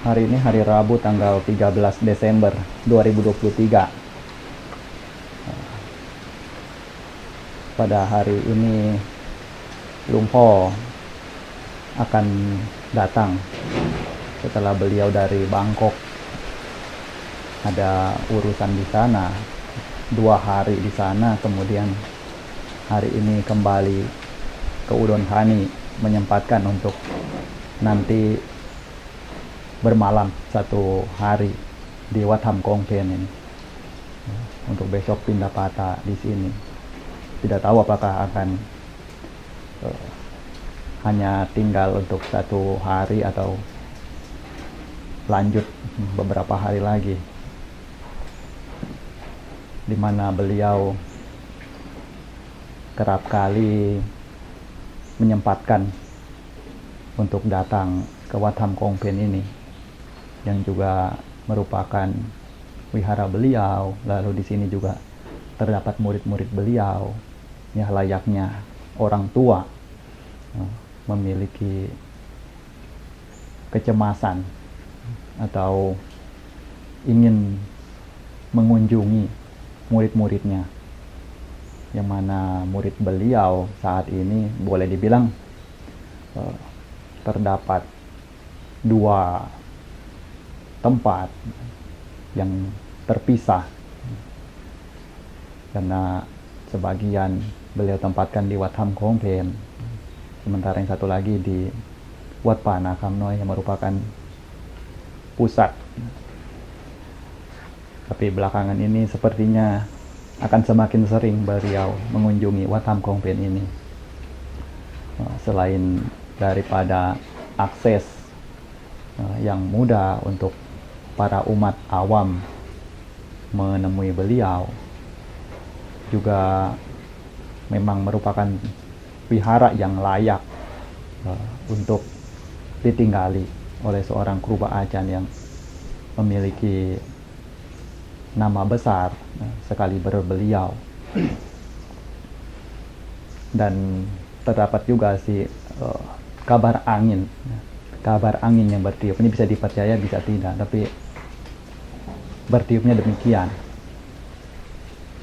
Hari ini hari Rabu tanggal 13 Desember 2023. Pada hari ini Lumpur Po akan datang setelah beliau dari Bangkok. Ada urusan di sana, 2 hari di sana, kemudian hari ini kembali ke Udon Thani, menyempatkan untuk nanti bermalam 1 hari di Wat Tham Kong Phen ini. Untuk besok pindah patah di sini. Tidak tahu apakah akan hanya tinggal untuk 1 hari atau lanjut beberapa hari lagi, di mana beliau kerap kali menyempatkan untuk datang ke Wat Tham Kong Phen ini, yang juga merupakan wihara beliau. Lalu di sini juga terdapat murid-murid beliau, ya layaknya orang tua memiliki kecemasan atau ingin mengunjungi murid-muridnya, yang mana murid beliau saat ini boleh dibilang terdapat 2 tempat yang terpisah, karena sebagian beliau tempatkan di Wat Tham Kong Phen, sementara yang satu lagi di Wat Pa Nakham Noi yang merupakan pusat. Tapi belakangan ini sepertinya akan semakin sering beliau mengunjungi Wat Tham Kong Phen ini. Selain daripada akses yang mudah untuk para umat awam menemui beliau, juga memang merupakan wihara yang layak untuk ditinggali oleh seorang Kruba Acan yang memiliki nama besar sekali beliau. Dan terdapat juga kabar angin yang bertiup. Ini bisa dipercaya bisa tidak, tapi bertiupnya demikian,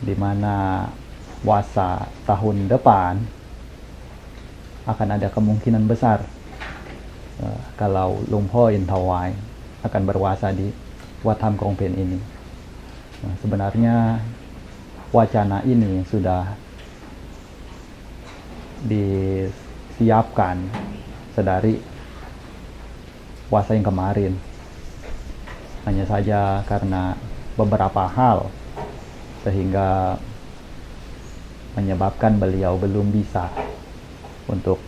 di mana puasa tahun depan akan ada kemungkinan besar kalau Lumpur Intawai akan berwasa di Wat Tham Kong Phen ini. Sebenarnya wacana ini sudah disiapkan sedari puasa yang kemarin, hanya saja karena beberapa hal sehingga menyebabkan beliau belum bisa untuk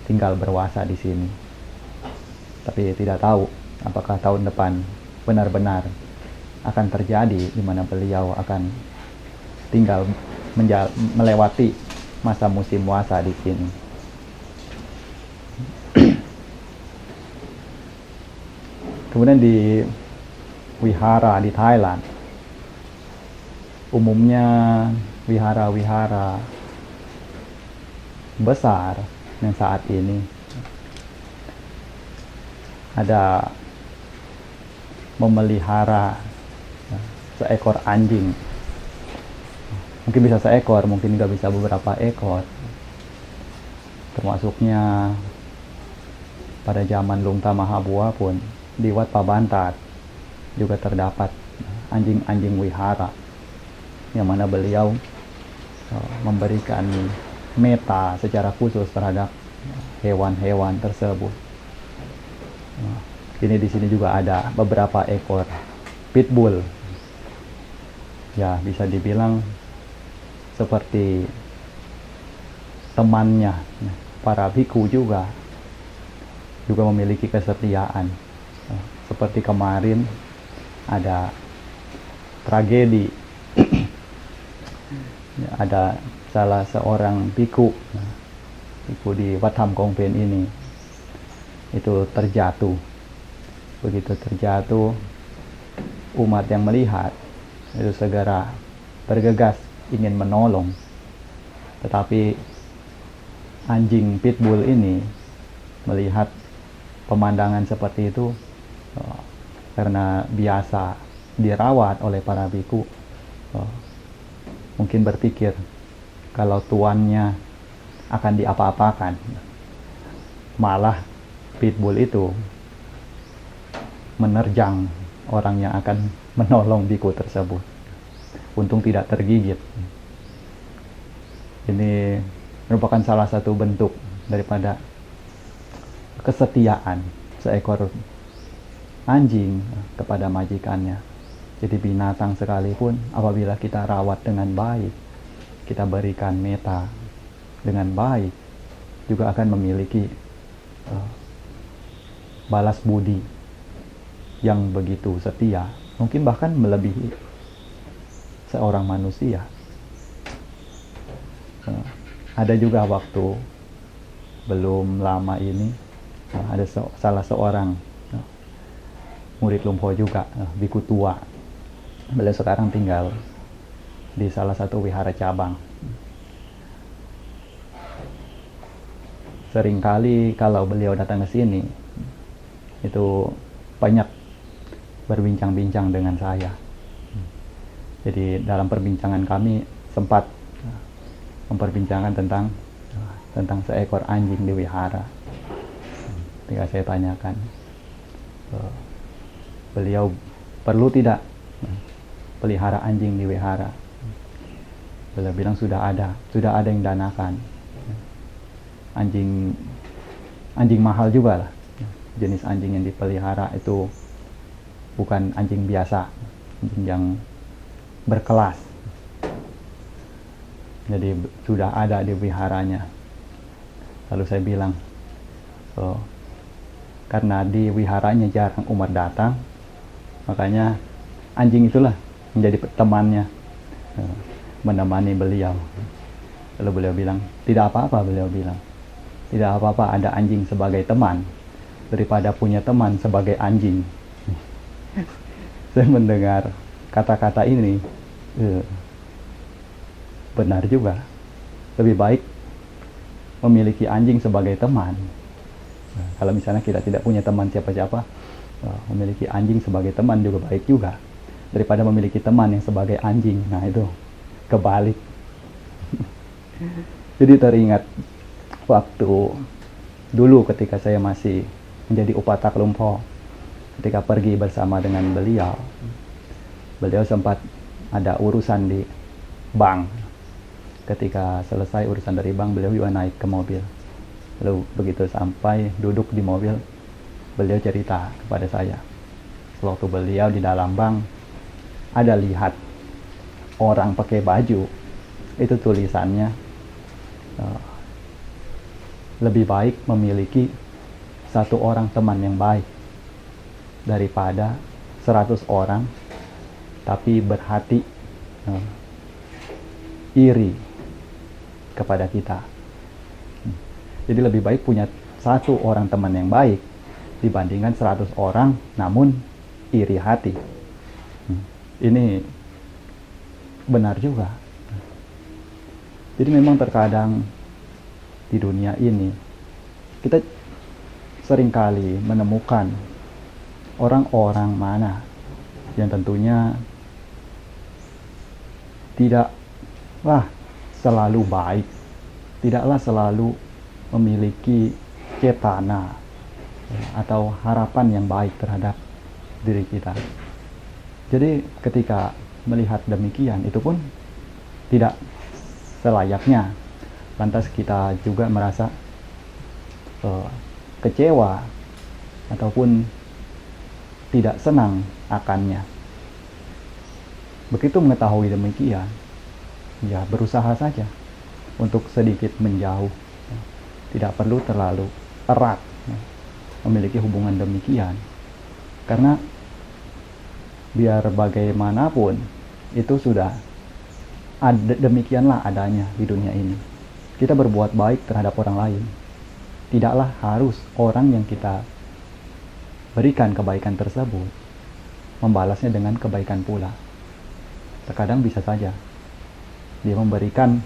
tinggal berwasa di sini. Tapi tidak tahu apakah tahun depan benar-benar akan terjadi, di mana beliau akan tinggal melewati masa musim puasa di sini. Kemudian di wihara di Thailand, umumnya wihara-wihara besar yang saat ini ada memelihara seekor anjing. Mungkin bisa seekor, mungkin juga bisa beberapa ekor. Termasuknya pada zaman Lungta Mahabua pun di Wat Pa Bantat juga terdapat anjing-anjing wihara, yang mana beliau memberikan meta secara khusus terhadap hewan-hewan tersebut. Ini di sini juga ada beberapa ekor pitbull. Ya, bisa dibilang seperti temannya para bhikkhu juga memiliki kesetiaan. Seperti kemarin ada tragedi, ada salah seorang bhikkhu di Wat Tham Kong Phen ini itu terjatuh. Begitu terjatuh, umat yang melihat itu segera bergegas ingin menolong, tetapi anjing pitbull ini melihat pemandangan seperti itu karena biasa dirawat oleh para biku, mungkin berpikir kalau tuannya akan diapa-apakan. Malah pitbull itu menerjang orang yang akan menolong biku tersebut. Untung tidak tergigit. Ini merupakan salah satu bentuk daripada kesetiaan seekor anjing kepada majikannya. Jadi binatang sekalipun apabila kita rawat dengan baik, kita berikan meta dengan baik, juga akan memiliki balas budi yang begitu setia, mungkin bahkan melebihi seorang manusia. Ada juga waktu belum lama ini, ada salah seorang murid Lumpho juga, biku tua. Beliau sekarang tinggal di salah satu wihara cabang. Seringkali kalau beliau datang ke sini, itu banyak berbincang-bincang dengan saya. Jadi dalam perbincangan kami sempat memperbincangkan tentang seekor anjing di wihara. Ketika saya tanyakan, beliau perlu tidak pelihara anjing di wihara? Beliau bilang sudah ada yang danakan. Anjing mahal juga lah. Jenis anjing yang dipelihara itu bukan anjing biasa, anjing yang berkelas. Jadi sudah ada di wiharanya. Lalu saya bilang, karena di wiharanya jarang umat datang, makanya anjing itulah menjadi temannya, menemani beliau. Lalu beliau bilang, tidak apa-apa, tidak apa-apa ada anjing sebagai teman daripada punya teman sebagai anjing. Saya mendengar kata-kata ini, benar juga. Lebih baik memiliki anjing sebagai teman. Kalau misalnya kita tidak punya teman siapa-siapa, memiliki anjing sebagai teman juga baik juga, daripada memiliki teman yang sebagai anjing. Nah itu kebalik. Jadi teringat waktu dulu ketika saya masih menjadi upatak Lumpho, ketika pergi bersama dengan beliau sempat ada urusan di bank. Ketika selesai urusan dari bank, beliau juga naik ke mobil. Lalu begitu sampai duduk di mobil, beliau cerita kepada saya, waktu beliau di dalam bank ada lihat orang pakai baju, itu tulisannya, lebih baik memiliki satu orang teman yang baik daripada 100 orang tapi berhati iri kepada kita. Jadi lebih baik punya satu orang teman yang baik dibandingkan 100 orang namun iri hati. Ini benar juga. Jadi memang terkadang di dunia ini kita seringkali menemukan orang-orang mana yang tentunya tidaklah selalu baik, tidaklah selalu memiliki cetana atau harapan yang baik terhadap diri kita. Jadi ketika melihat demikian, itu pun tidak selayaknya lantas kita juga merasa kecewa ataupun tidak senang akannya. Begitu mengetahui demikian, ya berusaha saja untuk sedikit menjauh. Tidak perlu terlalu erat memiliki hubungan demikian, karena biar bagaimanapun itu sudah ada, demikianlah adanya di dunia ini. Kita berbuat baik terhadap orang lain, tidaklah harus orang yang kita berikan kebaikan tersebut membalasnya dengan kebaikan pula. Terkadang bisa saja dia memberikan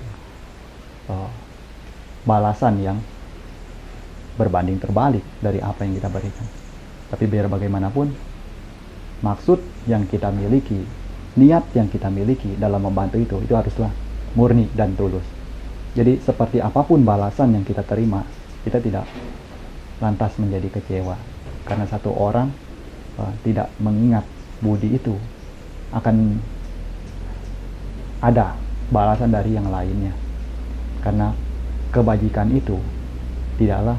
balasan yang berbanding terbalik dari apa yang kita berikan. Tapi biar bagaimanapun maksud yang kita miliki, niat yang kita miliki dalam membantu itu haruslah murni dan tulus. Jadi seperti apapun balasan yang kita terima, kita tidak lantas menjadi kecewa karena satu orang tidak mengingat budi itu akan ada balasan dari yang lainnya, karena kebajikan itu tidaklah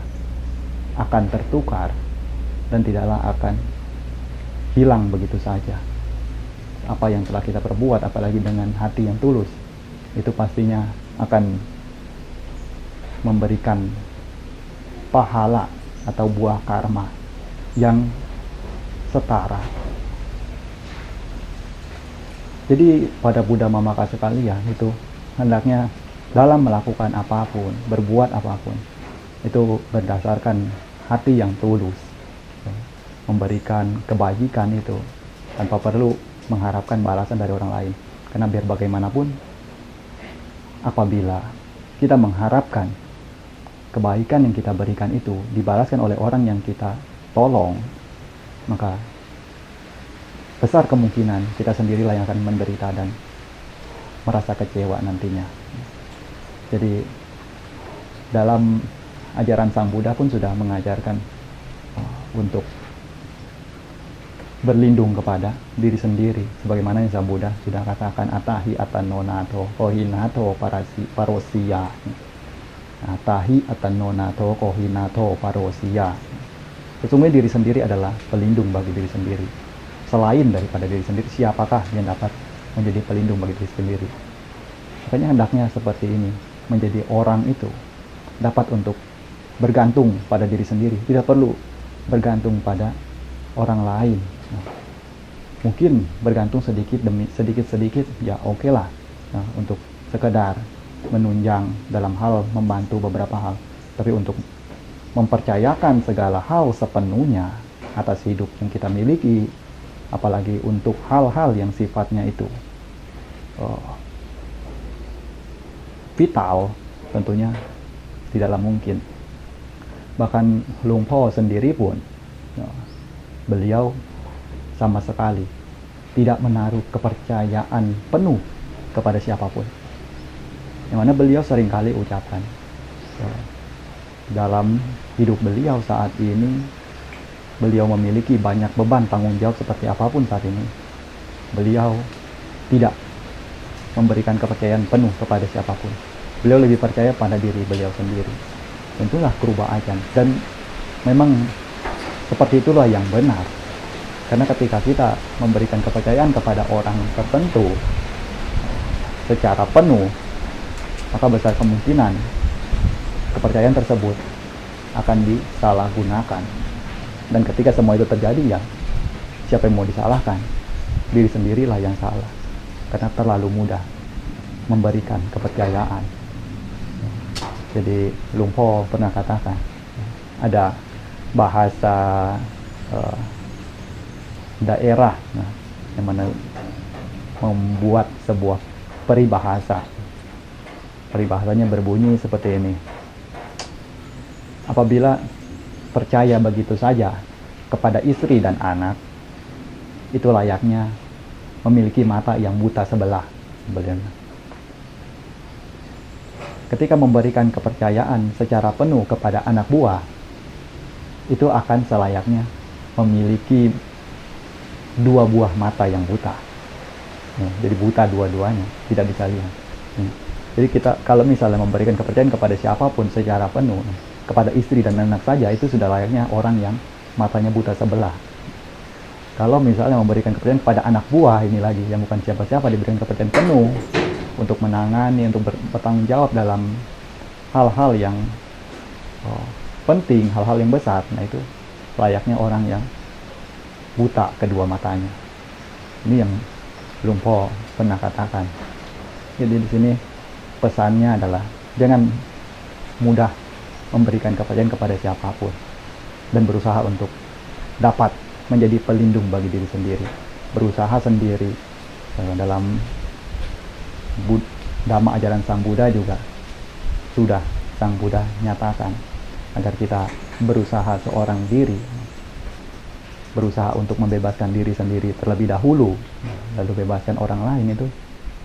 akan tertukar dan tidaklah akan hilang begitu saja. Apa yang telah kita perbuat, apalagi dengan hati yang tulus, itu pastinya akan memberikan pahala atau buah karma yang setara. Jadi pada Buddha Mamaka sekalian itu hendaknya dalam melakukan apapun, berbuat apapun, itu berdasarkan hati yang tulus, memberikan kebajikan itu tanpa perlu mengharapkan balasan dari orang lain. Karena biar bagaimanapun, apabila kita mengharapkan kebaikan yang kita berikan itu dibalaskan oleh orang yang kita tolong, maka besar kemungkinan kita sendirilah yang akan menderita dan merasa kecewa nantinya. Jadi dalam ajaran Sang Buddha pun sudah mengajarkan untuk berlindung kepada diri sendiri, sebagaimana yang Sang Buddha sudah katakan, atahi atanonato kohinato parosia, atahi atanonato kohinato parosia. Sesungguhnya diri sendiri adalah pelindung bagi diri sendiri. Selain daripada diri sendiri, siapakah yang dapat menjadi pelindung bagi diri sendiri? Makanya hendaknya seperti ini, menjadi orang itu dapat untuk bergantung pada diri sendiri, tidak perlu bergantung pada orang lain. Mungkin bergantung sedikit demi sedikit, ya oke lah, untuk sekedar menunjang dalam hal membantu beberapa hal. Tapi untuk mempercayakan segala hal sepenuhnya atas hidup yang kita miliki, apalagi untuk hal-hal yang sifatnya itu vital, tentunya tidaklah mungkin. Bahkan Luang Por sendiri pun, beliau sama sekali tidak menaruh kepercayaan penuh kepada siapapun. Yang mana beliau seringkali ucapkan, dalam hidup beliau saat ini, beliau memiliki banyak beban tanggung jawab seperti apapun saat ini, beliau tidak memberikan kepercayaan penuh kepada siapapun. Beliau lebih percaya pada diri beliau sendiri. Tentulah Kruba Ajan, dan memang seperti itulah yang benar. Karena ketika kita memberikan kepercayaan kepada orang tertentu secara penuh, maka besar kemungkinan kepercayaan tersebut akan disalahgunakan. Dan ketika semua itu terjadi, ya siapa yang mau disalahkan? Diri sendirilah yang salah, karena terlalu mudah memberikan kepercayaan. Jadi Luang Por pernah katakan, ada bahasa daerah yang mana membuat sebuah peribahasa. Peribahasanya berbunyi seperti ini: apabila percaya begitu saja kepada istri dan anak, itu layaknya memiliki mata yang buta sebelah. Ketika memberikan kepercayaan secara penuh kepada anak buah, itu akan selayaknya memiliki dua buah mata yang buta. Jadi buta dua-duanya, tidak bisa lihat. Jadi kita kalau misalnya memberikan kepercayaan kepada siapapun secara penuh, kepada istri dan anak saja, itu sudah layaknya orang yang matanya buta sebelah. Kalau misalnya memberikan kepercayaan kepada anak buah ini lagi, yang bukan siapa-siapa, diberikan kepercayaan penuh untuk menangani, untuk bertanggung jawab dalam hal-hal yang penting, hal-hal yang besar, nah itu layaknya orang yang buta kedua matanya. Ini yang Luang Por pernah katakan. Jadi di sini pesannya adalah jangan mudah memberikan kepercayaan kepada siapapun, dan berusaha untuk dapat menjadi pelindung bagi diri sendiri, berusaha sendiri. Dalam Dhamma ajaran Sang Buddha juga sudah Sang Buddha nyatakan agar kita berusaha seorang diri berusaha untuk membebaskan diri sendiri terlebih dahulu, lalu bebaskan orang lain, itu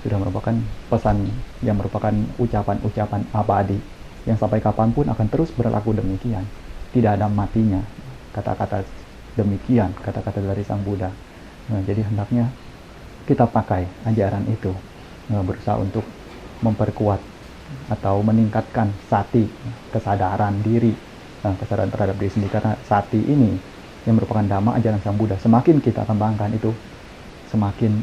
sudah merupakan pesan yang merupakan ucapan-ucapan abadi yang sampai kapanpun akan terus berlaku demikian. Tidak ada matinya kata-kata demikian, kata-kata dari Sang Buddha. Jadi hendaknya kita pakai ajaran itu, berusaha untuk memperkuat atau meningkatkan sati, kesadaran diri, kesadaran terhadap diri sendiri. Karena sati ini yang merupakan dhamma ajaran Sang Buddha, semakin kita kembangkan itu, semakin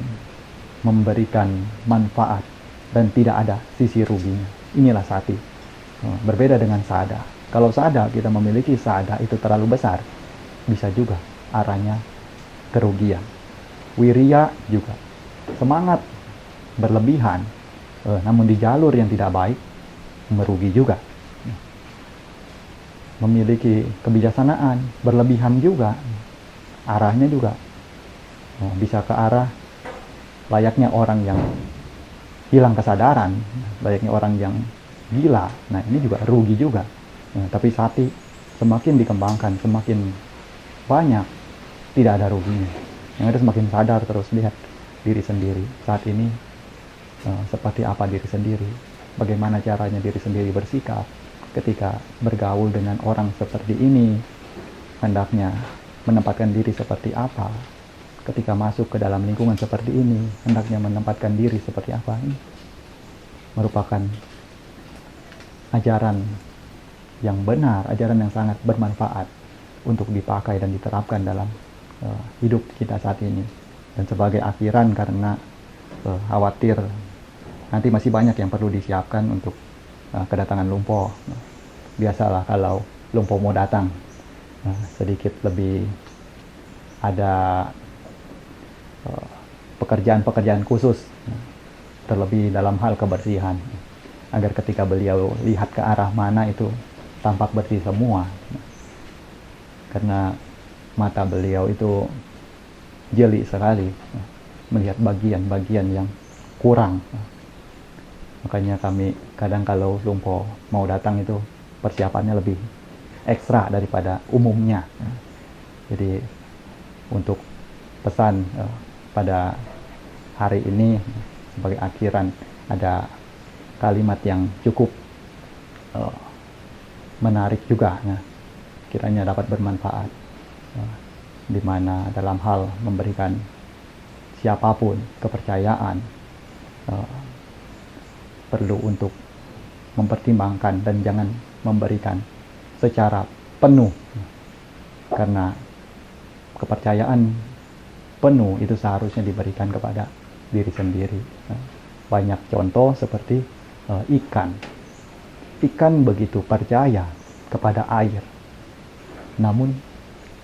memberikan manfaat dan tidak ada sisi ruginya. Inilah sati. Berbeda dengan sada. Kalau sada, kita memiliki sada itu terlalu besar, bisa juga arahnya kerugian. Wiriya juga, semangat berlebihan, namun di jalur yang tidak baik, merugi juga. Memiliki kebijaksanaan berlebihan juga, arahnya juga bisa ke arah layaknya orang yang hilang kesadaran, layaknya orang yang gila. Nah, ini juga rugi juga. Tapi sati semakin dikembangkan, semakin banyak, tidak ada ruginya. Yang ada semakin sadar terus, lihat diri sendiri saat ini seperti apa diri sendiri, bagaimana caranya diri sendiri bersikap ketika bergaul dengan orang seperti ini, hendaknya menempatkan diri seperti apa ketika masuk ke dalam lingkungan seperti ini, hendaknya menempatkan diri seperti apa. Ini merupakan ajaran yang benar, ajaran yang sangat bermanfaat untuk dipakai dan diterapkan dalam hidup kita saat ini. Dan sebagai akhiran, karena khawatir nanti masih banyak yang perlu disiapkan untuk kedatangan Lumpo. Biasalah kalau Lumpo mau datang, sedikit lebih ada pekerjaan-pekerjaan khusus, terlebih dalam hal kebersihan, agar ketika beliau lihat ke arah mana itu tampak bersih semua. Karena mata beliau itu jeli sekali melihat bagian-bagian yang kurang. Makanya kami kadang kalau Lumpo mau datang itu persiapannya lebih ekstra daripada umumnya. Jadi untuk pesan pada hari ini sebagai akhiran, ada kalimat yang cukup menarik juga, kiranya dapat bermanfaat, di mana dalam hal memberikan siapapun kepercayaan, perlu untuk mempertimbangkan dan jangan memberikan secara penuh, karena kepercayaan penuh itu seharusnya diberikan kepada diri sendiri. Banyak contoh seperti ikan begitu percaya kepada air, namun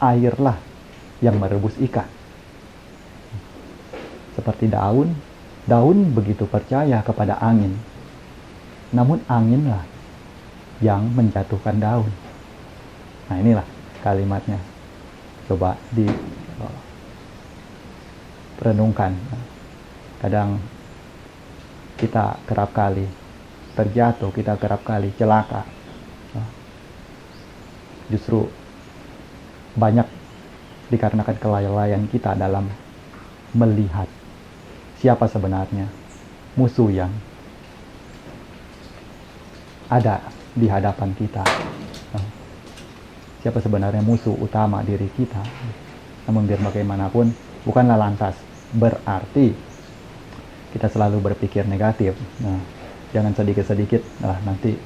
airlah yang merebus ikan. Seperti daun begitu percaya kepada angin, namun anginlah yang menjatuhkan daun. Nah, inilah kalimatnya. Coba renungkan. Kadang kita kerap kali terjatuh, kita kerap kali celaka. Justru banyak dikarenakan kelalaian kita dalam melihat siapa sebenarnya musuh yang ada di hadapan kita. Siapa sebenarnya musuh utama diri kita. Namun biar bagaimanapun, bukanlah lantas berarti kita selalu berpikir negatif. Jangan sedikit-sedikit, nanti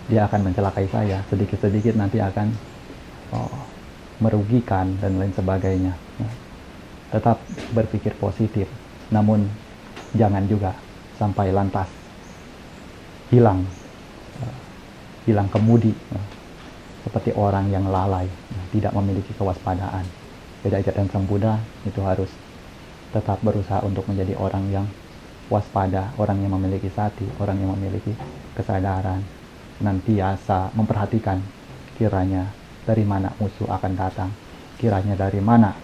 dia akan mencelakai saya, sedikit-sedikit nanti akan merugikan dan lain sebagainya. Tetap berpikir positif, namun jangan juga sampai lantas hilang kemudi, seperti orang yang lalai, tidak memiliki kewaspadaan. Beda ajaran Sang Buddha itu harus tetap berusaha untuk menjadi orang yang waspada, orang yang memiliki sati, orang yang memiliki kesadaran, senantiasa memperhatikan kiranya dari mana musuh akan datang, kiranya dari mana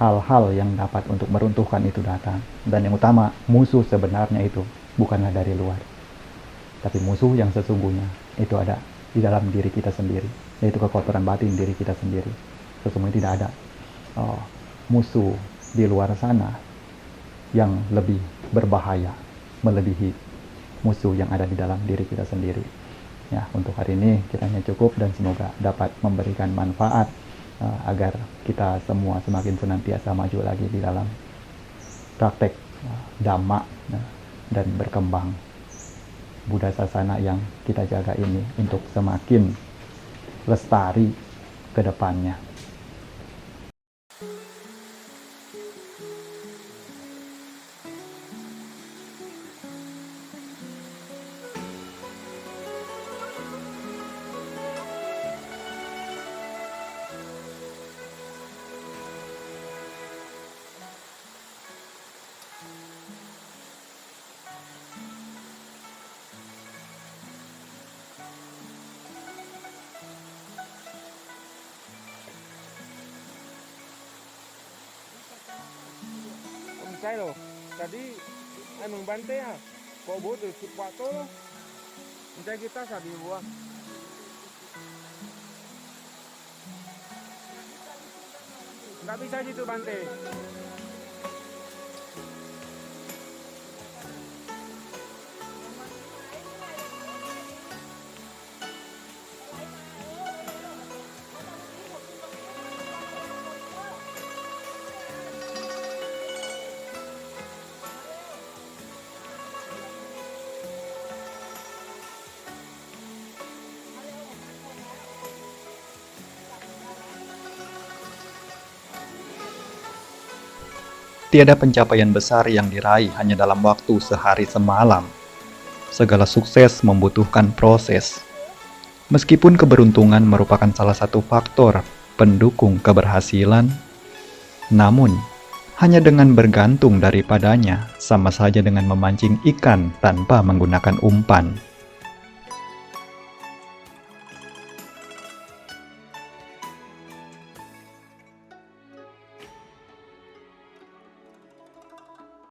hal-hal yang dapat untuk meruntuhkan itu datang. Dan yang utama, musuh sebenarnya itu bukanlah dari luar, tapi musuh yang sesungguhnya itu ada di dalam diri kita sendiri, yaitu kekotoran batin diri kita sendiri. sesungguhnya tidak ada musuh di luar sana yang lebih berbahaya melebihi musuh yang ada di dalam diri kita sendiri. Ya, untuk hari ini kiranya cukup dan semoga dapat memberikan manfaat agar kita semua semakin senantiasa maju lagi di dalam praktek Dhamma dan berkembang Buddha Sasana yang kita jaga ini untuk semakin lestari ke depannya. Cai loh, tadi anu bante ya, kok bodoh supato loh, mencai kita sabi buah. Nggak bisa gitu bante. Tiada pencapaian besar yang diraih hanya dalam waktu sehari semalam. Segala sukses membutuhkan proses. Meskipun keberuntungan merupakan salah satu faktor pendukung keberhasilan, namun hanya dengan bergantung daripadanya sama saja dengan memancing ikan tanpa menggunakan umpan.